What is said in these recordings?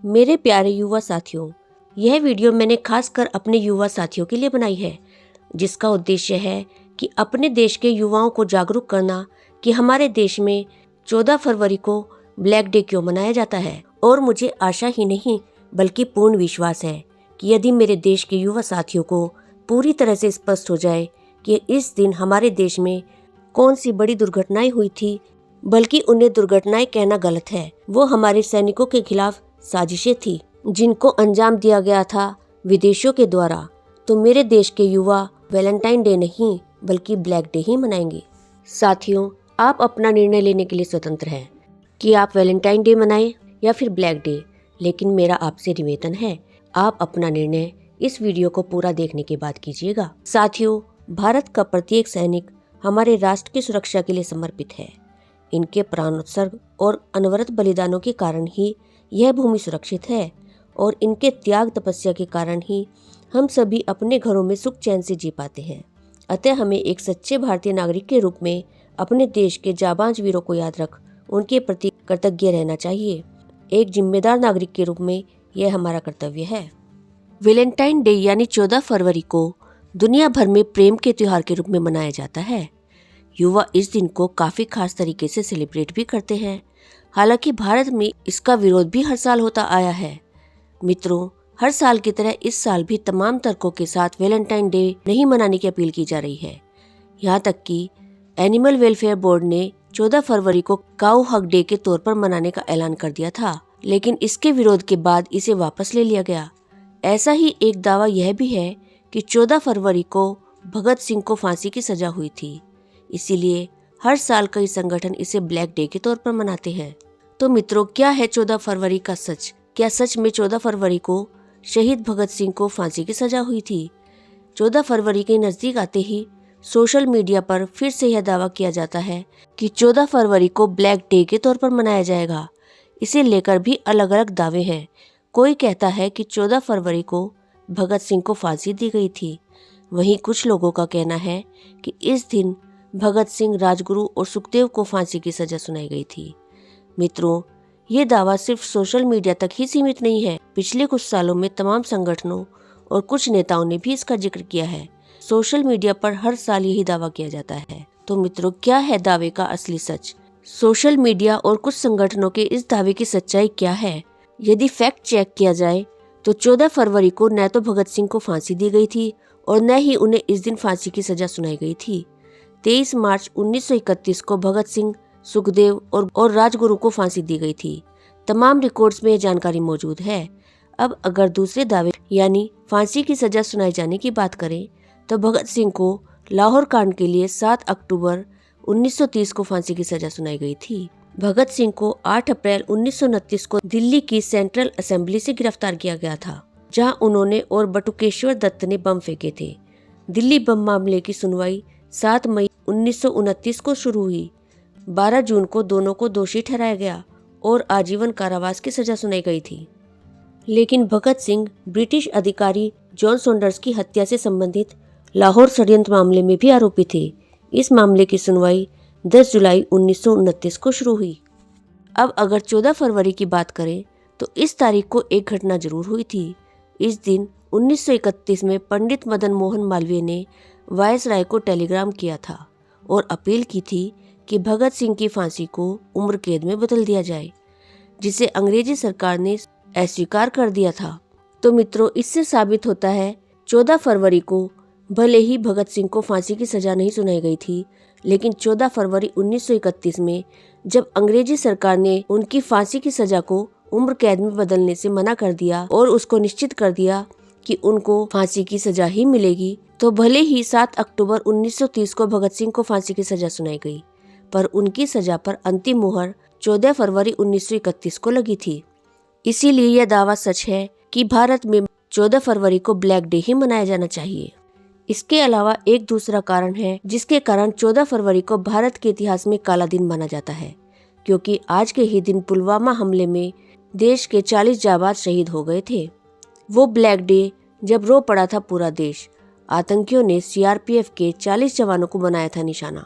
मेरे प्यारे युवा साथियों, यह वीडियो मैंने खासकर अपने युवा साथियों के लिए बनाई है, जिसका उद्देश्य है कि अपने देश के युवाओं को जागरूक करना कि हमारे देश में 14 फरवरी को ब्लैक डे क्यों मनाया जाता है। और मुझे आशा ही नहीं बल्कि पूर्ण विश्वास है कि यदि मेरे देश के युवा साथियों को पूरी तरह से स्पष्ट हो जाए कि इस दिन हमारे देश में कौन सी बड़ी दुर्घटनाएं हुई थी, बल्कि उन्हें दुर्घटनाएं कहना गलत है, वो हमारे सैनिकों के खिलाफ साजिशें थी जिनको अंजाम दिया गया था विदेशियों के द्वारा, तो मेरे देश के युवा वैलेंटाइन डे नहीं बल्कि ब्लैक डे ही मनाएंगे। साथियों, आप अपना निर्णय लेने के लिए स्वतंत्र हैं कि आप वैलेंटाइन डे मनाएं या फिर ब्लैक डे, लेकिन मेरा आपसे निवेदन है आप अपना निर्णय इस वीडियो को पूरा देखने के बाद कीजिएगा। साथियों, भारत का प्रत्येक सैनिक हमारे राष्ट्र की सुरक्षा के लिए समर्पित है। इनके प्राणोत्सर्ग और अनवरत बलिदानों के कारण ही यह भूमि सुरक्षित है और इनके त्याग तपस्या के कारण ही हम सभी अपने घरों में सुख चैन से जी पाते हैं। अतः हमें एक सच्चे भारतीय नागरिक के रूप में अपने देश के जाबांज वीरों को याद रख उनके प्रति कृतज्ञ रहना चाहिए। एक जिम्मेदार नागरिक के रूप में यह हमारा कर्तव्य है। वैलेंटाइन डे यानी 14 फरवरी को दुनिया भर में प्रेम के त्योहार के रूप में मनाया जाता है। युवा इस दिन को काफी खास तरीके से सेलिब्रेट भी करते हैं। हालांकि भारत में इसका विरोध भी हर साल होता आया है। मित्रों, हर साल की तरह इस साल भी तमाम तर्कों के साथ वैलेंटाइन डे नहीं मनाने की अपील की जा रही है। यहाँ तक कि एनिमल वेलफेयर बोर्ड ने 14 फरवरी को काऊ हक डे के तौर पर मनाने का ऐलान कर दिया था, लेकिन इसके विरोध के बाद इसे वापस ले लिया गया। ऐसा ही एक दावा यह भी है कि 14 फरवरी को भगत सिंह को फांसी की सजा हुई थी, इसीलिए हर साल कई संगठन इसे ब्लैक डे के तौर पर मनाते हैं। तो मित्रों, क्या है 14 फरवरी का सच? क्या सच में 14 फरवरी को शहीद भगत सिंह को फांसी की सजा हुई थी? 14 फरवरी के नजदीक आते ही सोशल मीडिया पर फिर से यह दावा किया जाता है कि 14 फरवरी को ब्लैक डे के तौर पर मनाया जाएगा। इसे लेकर भी अलग अलग दावे हैं। कोई कहता है कि 14 फरवरी को भगत सिंह को फांसी दी गई थी, वहीं कुछ लोगों का कहना है कि इस दिन भगत सिंह, राजगुरु और सुखदेव को फांसी की सजा सुनाई गई थी। मित्रों, ये दावा सिर्फ सोशल मीडिया तक ही सीमित नहीं है। पिछले कुछ सालों में तमाम संगठनों और कुछ नेताओं ने भी इसका जिक्र किया है। सोशल मीडिया पर हर साल यही दावा किया जाता है। तो मित्रों, क्या है दावे का असली सच? सोशल मीडिया और कुछ संगठनों के इस दावे की सच्चाई क्या है? यदि फैक्ट चेक किया जाए तो 14 फरवरी को न तो भगत सिंह को फांसी दी गई थी और न ही उन्हें इस दिन फांसी की सजा सुनाई गई थी। 23 मार्च 1931 को भगत सिंह, सुखदेव और राजगुरु को फांसी दी गई थी। तमाम रिकॉर्ड्स में यह जानकारी मौजूद है। अब अगर दूसरे दावे यानी फांसी की सजा सुनाई जाने की बात करें तो भगत सिंह को लाहौर कांड के लिए 7 अक्टूबर 1930 को फांसी की सजा सुनाई गई थी। भगत सिंह को 8 अप्रैल 1929 को दिल्ली की सेंट्रल असेंबली से गिरफ्तार किया गया था, जहां उन्होंने और बटुकेश्वर दत्त ने बम फेंके थे। दिल्ली बम मामले की सुनवाई 7 मई 1929 को शुरू हुई। 12 जून को दोनों को दोषी ठहराया गया और आजीवन कारावास की सजा सुनाई गई थी। लेकिन भगत सिंह ब्रिटिश अधिकारी जॉन सॉन्डर्स की हत्या से संबंधित लाहौर षड्यंत्र मामले में भी आरोपी थे। इस मामले की सुनवाई 10 जुलाई 1929 को शुरू हुई। अब अगर 14 फरवरी की बात करें तो इस तारीख को एक घटना जरूर हुई थी। इस दिन 1931 में पंडित मदन मोहन मालवीय ने वायसराय को टेलीग्राम किया था और अपील की थी कि भगत सिंह की फांसी को उम्र कैद में बदल दिया जाए, जिसे अंग्रेजी सरकार ने अस्वीकार कर दिया था। तो मित्रों, इससे साबित होता है 14 फरवरी को भले ही भगत सिंह को फांसी की सजा नहीं सुनाई गई थी, लेकिन 14 फरवरी 1931 में जब अंग्रेजी सरकार ने उनकी फांसी की सजा को उम्र कैद में बदलने से मना कर दिया और उसको निश्चित कर दिया कि उनको फांसी की सजा ही मिलेगी, तो भले ही 7 अक्टूबर 1930 को भगत सिंह को फांसी की सजा सुनाई गई, पर उनकी सजा पर अंतिम मुहर 14 फरवरी 1931 को लगी थी। इसीलिए यह दावा सच है कि भारत में 14 फरवरी को ब्लैक डे ही मनाया जाना चाहिए। इसके अलावा एक दूसरा कारण है जिसके कारण 14 फरवरी को भारत के इतिहास में काला दिन माना जाता है, क्योंकि आज के ही दिन पुलवामा हमले में देश के 40 जाबाज शहीद हो गए थे। वो ब्लैक डे जब रो पड़ा था पूरा देश। आतंकियों ने सीआरपीएफ के 40 जवानों को बनाया था निशाना।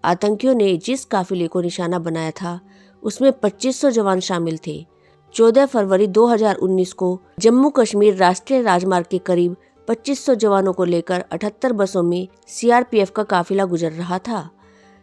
आतंकियों ने जिस काफिले को निशाना बनाया था उसमें 2500 जवान शामिल थे। 14 फरवरी 2019 को जम्मू कश्मीर राष्ट्रीय राजमार्ग के करीब 2500 जवानों को लेकर 78 बसों में सीआरपीएफ का काफिला गुजर रहा था।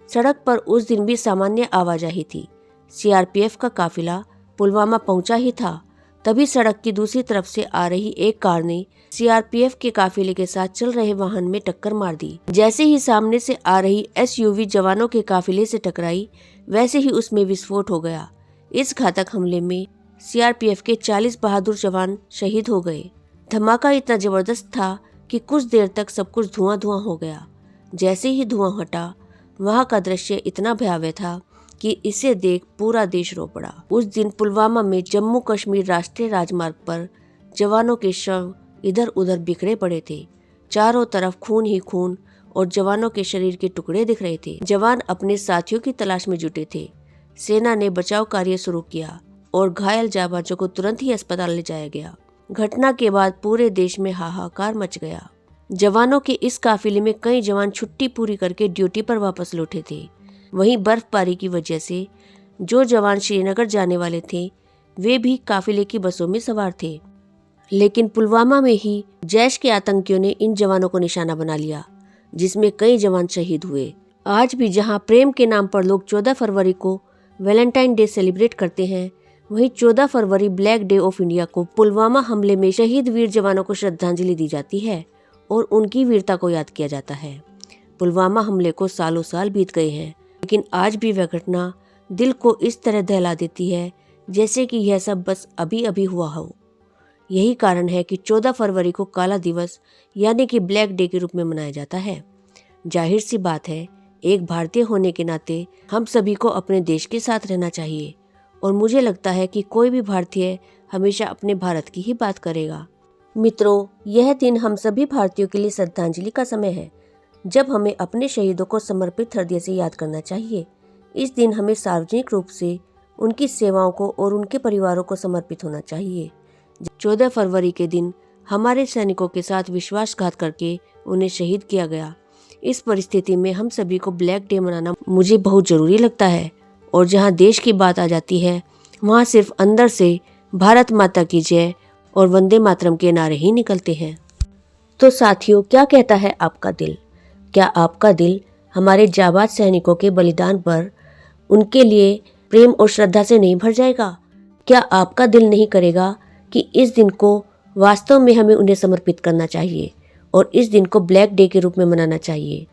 सड़क पर उस दिन भी सामान्य आवाजाही थी। सीआरपीएफ का काफिला पुलवामा पहुंचा ही था, तभी सड़क की दूसरी तरफ से आ रही एक कार ने सीआरपीएफ के काफिले के साथ चल रहे वाहन में टक्कर मार दी। जैसे ही सामने से आ रही एसयूवी जवानों के काफिले से टकराई, वैसे ही उसमें विस्फोट हो गया। इस घातक हमले में सीआरपीएफ के 40 बहादुर जवान शहीद हो गए। धमाका इतना जबरदस्त था कि कुछ देर तक सब कुछ धुआं धुआं हो गया। जैसे ही धुआं हटा, वहां का दृश्य इतना भयावह था कि इसे देख पूरा देश रो पड़ा। उस दिन पुलवामा में जम्मू कश्मीर राष्ट्रीय राजमार्ग पर जवानों के शव इधर उधर बिखरे पड़े थे। चारों तरफ खून ही खून और जवानों के शरीर के टुकड़े दिख रहे थे। जवान अपने साथियों की तलाश में जुटे थे। सेना ने बचाव कार्य शुरू किया और घायल जाबाजों को तुरंत ही अस्पताल ले जाया गया। घटना के बाद पूरे देश में हाहाकार मच गया। जवानों के इस काफिले में कई जवान छुट्टी पूरी करके ड्यूटी पर वापस लौटे थे। वहीं बर्फबारी की वजह से जो जवान श्रीनगर जाने वाले थे, वे भी काफिले की बसों में सवार थे। लेकिन पुलवामा में ही जैश के आतंकियों ने इन जवानों को निशाना बना लिया, जिसमें कई जवान शहीद हुए। आज भी जहां प्रेम के नाम पर लोग 14 फरवरी को वैलेंटाइन डे सेलिब्रेट करते हैं, वहीं 14 फरवरी ब्लैक डे ऑफ इंडिया को पुलवामा हमले में शहीद वीर जवानों को श्रद्धांजलि दी जाती है और उनकी वीरता को याद किया जाता है। पुलवामा हमले को सालों साल बीत गए हैं, लेकिन आज भी वह घटना दिल को इस तरह दहला देती है जैसे कि यह सब बस अभी अभी हुआ हो। यही कारण है कि 14 फरवरी को काला दिवस यानी कि ब्लैक डे के रूप में मनाया जाता है। जाहिर सी बात है, एक भारतीय होने के नाते हम सभी को अपने देश के साथ रहना चाहिए और मुझे लगता है कि कोई भी भारतीय हमेशा अपने भारत की ही बात करेगा। मित्रों, यह दिन हम सभी भारतीयों के लिए श्रद्धांजलि का समय है, जब हमें अपने शहीदों को समर्पित हृदय से याद करना चाहिए। इस दिन हमें सार्वजनिक रूप से उनकी सेवाओं को और उनके परिवारों को समर्पित होना चाहिए। 14 फरवरी के दिन हमारे सैनिकों के साथ विश्वासघात करके उन्हें शहीद किया गया। इस परिस्थिति में हम सभी को ब्लैक डे मनाना मुझे बहुत ज़रूरी लगता है। और जहां देश की बात आ जाती है, वहां सिर्फ अंदर से भारत माता की जय और वंदे मातरम के नारे ही निकलते हैं। तो साथियों, क्या कहता है आपका दिल? क्या आपका दिल हमारे जाबाज सैनिकों के बलिदान पर उनके लिए प्रेम और श्रद्धा से नहीं भर जाएगा? क्या आपका दिल नहीं करेगा कि इस दिन को वास्तव में हमें उन्हें समर्पित करना चाहिए और इस दिन को ब्लैक डे के रूप में मनाना चाहिए?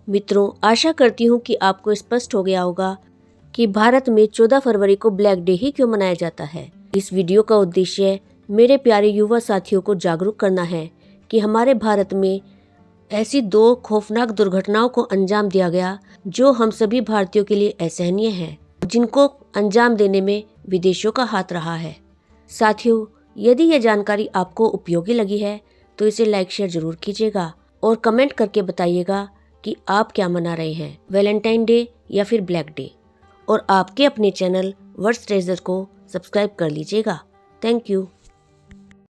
मित्रों, आशा करती हूँ कि आपको स्पष्ट हो गया होगा कि भारत में 14 फरवरी को ब्लैक डे ही क्यों मनाया जाता है। इस वीडियो का उद्देश्य मेरे प्यारे युवा साथियों को जागरूक करना है कि हमारे भारत में ऐसी 2 खौफनाक दुर्घटनाओं को अंजाम दिया गया जो हम सभी भारतीयों के लिए असहनीय है, जिनको अंजाम देने में विदेशों का हाथ रहा है। साथियों, यदि यह जानकारी आपको उपयोगी लगी है तो इसे लाइक शेयर जरूर कीजिएगा और कमेंट करके बताइएगा कि आप क्या मना रहे हैं, वैलेंटाइन डे या फिर ब्लैक डे। और आपके अपने चैनल वर्ड्स ट्रेजर को सब्सक्राइब कर लीजिएगा। Thank you.